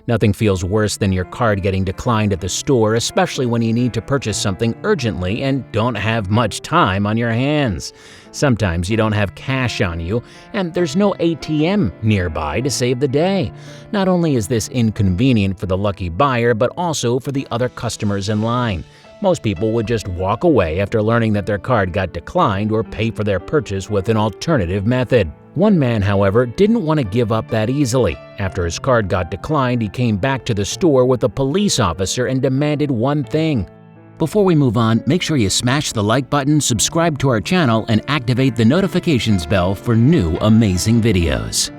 Nothing feels worse than your card getting declined at the store, especially when you need to purchase something urgently and don't have much time on your hands. Sometimes you don't have cash on you, and there's no ATM nearby to save the day. Not only is this inconvenient for the lucky buyer, but also for the other customers in line. Most people would just walk away after learning that their card got declined or pay for their purchase with an alternative method. One man, however, didn't want to give up that easily. After his card got declined, he came back to the store with a police officer and demanded one thing. Before we move on, make sure you smash the like button, subscribe to our channel, and activate the notifications bell for new amazing videos.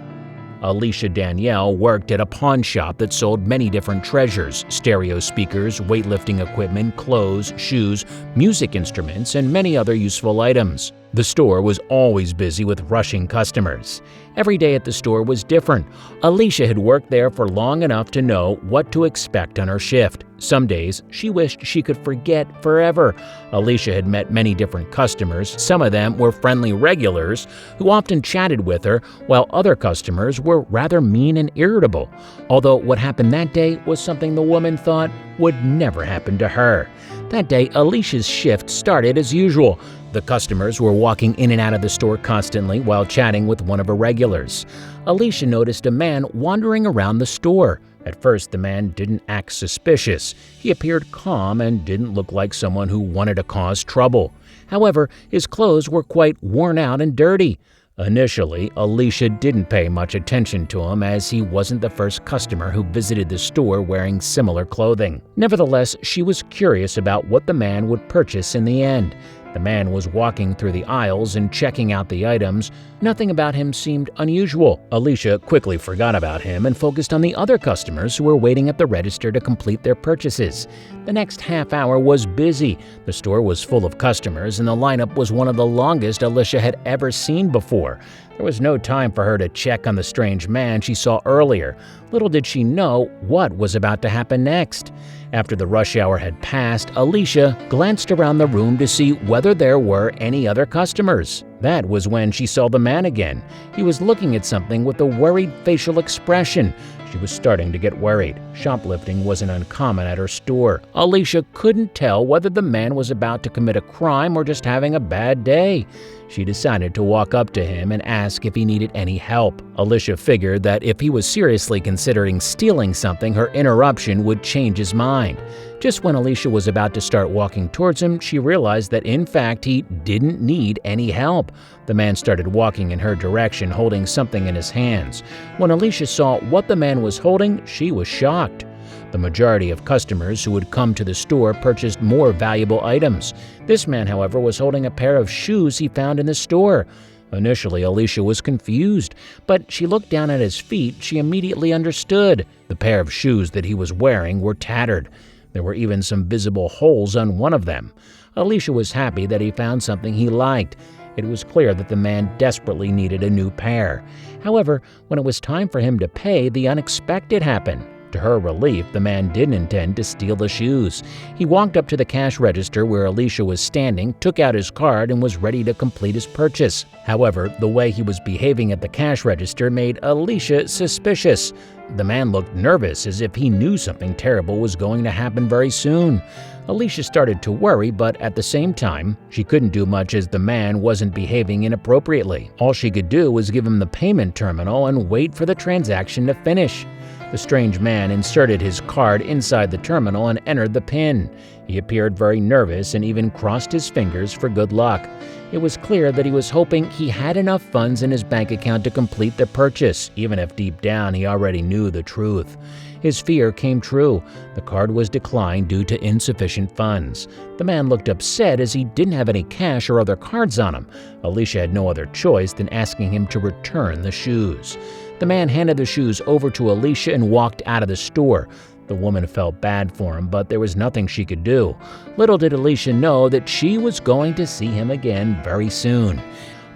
Alicia Danielle worked at a pawn shop that sold many different treasures: stereo speakers, weightlifting equipment, clothes, shoes, music instruments, and many other useful items. The store was always busy with rushing customers. Every day at the store was different. Alicia had worked there for long enough to know what to expect on her shift. Some days, she wished she could forget forever. Alicia had met many different customers. Some of them were friendly regulars who often chatted with her, while other customers were rather mean and irritable. Although what happened that day was something the woman thought would never happen to her. That day, Alicia's shift started as usual. The customers were walking in and out of the store constantly while chatting with one of her regulars. Alicia noticed a man wandering around the store. At first, the man didn't act suspicious. He appeared calm and didn't look like someone who wanted to cause trouble. However, his clothes were quite worn out and dirty. Initially, Alicia didn't pay much attention to him, as he wasn't the first customer who visited the store wearing similar clothing. Nevertheless, she was curious about what the man would purchase in the end. The man was walking through the aisles and checking out the items. Nothing about him seemed unusual. Alicia quickly forgot about him and focused on the other customers who were waiting at the register to complete their purchases. The next half hour was busy. The store was full of customers, and the lineup was one of the longest Alicia had ever seen before. There was no time for her to check on the strange man she saw earlier. Little did she know what was about to happen next. After the rush hour had passed, Alicia glanced around the room to see whether there were any other customers. That was when she saw the man again. He was looking at something with a worried facial expression. She was starting to get worried. Shoplifting wasn't uncommon at her store. Alicia couldn't tell whether the man was about to commit a crime or just having a bad day. She decided to walk up to him and ask if he needed any help. Alicia figured that if he was seriously considering stealing something, her interruption would change his mind. Just when Alicia was about to start walking towards him, she realized that in fact he didn't need any help. The man started walking in her direction, holding something in his hands. When Alicia saw what the man was holding, she was shocked. The majority of customers who would come to the store purchased more valuable items. This man, however, was holding a pair of shoes he found in the store. Initially, Alicia was confused, but she looked down at his feet. She immediately understood. The pair of shoes that he was wearing were tattered. There were even some visible holes on one of them. Alicia was happy that he found something he liked. It was clear that the man desperately needed a new pair. However, when it was time for him to pay, the unexpected happened. To her relief, the man didn't intend to steal the shoes. He walked up to the cash register where Alicia was standing, took out his card, and was ready to complete his purchase. However, the way he was behaving at the cash register made Alicia suspicious. The man looked nervous, as if he knew something terrible was going to happen very soon. Alicia started to worry, but at the same time, she couldn't do much as the man wasn't behaving inappropriately. All she could do was give him the payment terminal and wait for the transaction to finish. The strange man inserted his card inside the terminal and entered the PIN. He appeared very nervous and even crossed his fingers for good luck. It was clear that he was hoping he had enough funds in his bank account to complete the purchase, even if deep down he already knew the truth. His fear came true. The card was declined due to insufficient funds. The man looked upset as he didn't have any cash or other cards on him. Alicia had no other choice than asking him to return the shoes. The man handed the shoes over to Alicia and walked out of the store. The woman felt bad for him, but there was nothing she could do. Little did Alicia know that she was going to see him again very soon.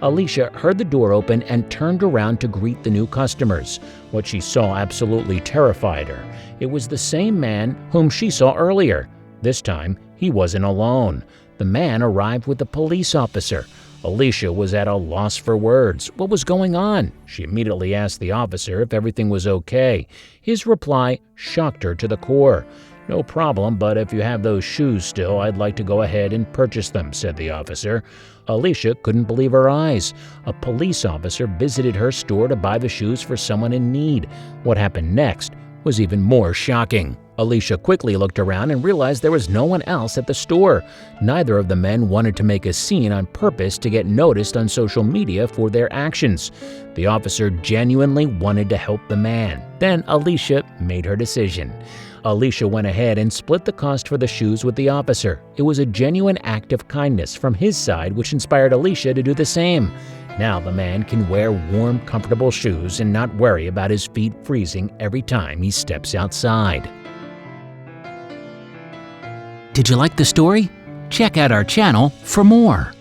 Alicia heard the door open and turned around to greet the new customers. What she saw absolutely terrified her. It was the same man whom she saw earlier. This time, he wasn't alone. The man arrived with a police officer. Alicia was at a loss for words. What was going on? She immediately asked the officer if everything was okay. His reply shocked her to the core. "No problem, but if you have those shoes still, I'd like to go ahead and purchase them," said the officer. Alicia couldn't believe her eyes. A police officer visited her store to buy the shoes for someone in need. What happened next was even more shocking. Alicia quickly looked around and realized there was no one else at the store. Neither of the men wanted to make a scene on purpose to get noticed on social media for their actions. The officer genuinely wanted to help the man. Then Alicia made her decision. Alicia went ahead and split the cost for the shoes with the officer. It was a genuine act of kindness from his side which inspired Alicia to do the same. Now the man can wear warm, comfortable shoes and not worry about his feet freezing every time he steps outside. Did you like the story? Check out our channel for more.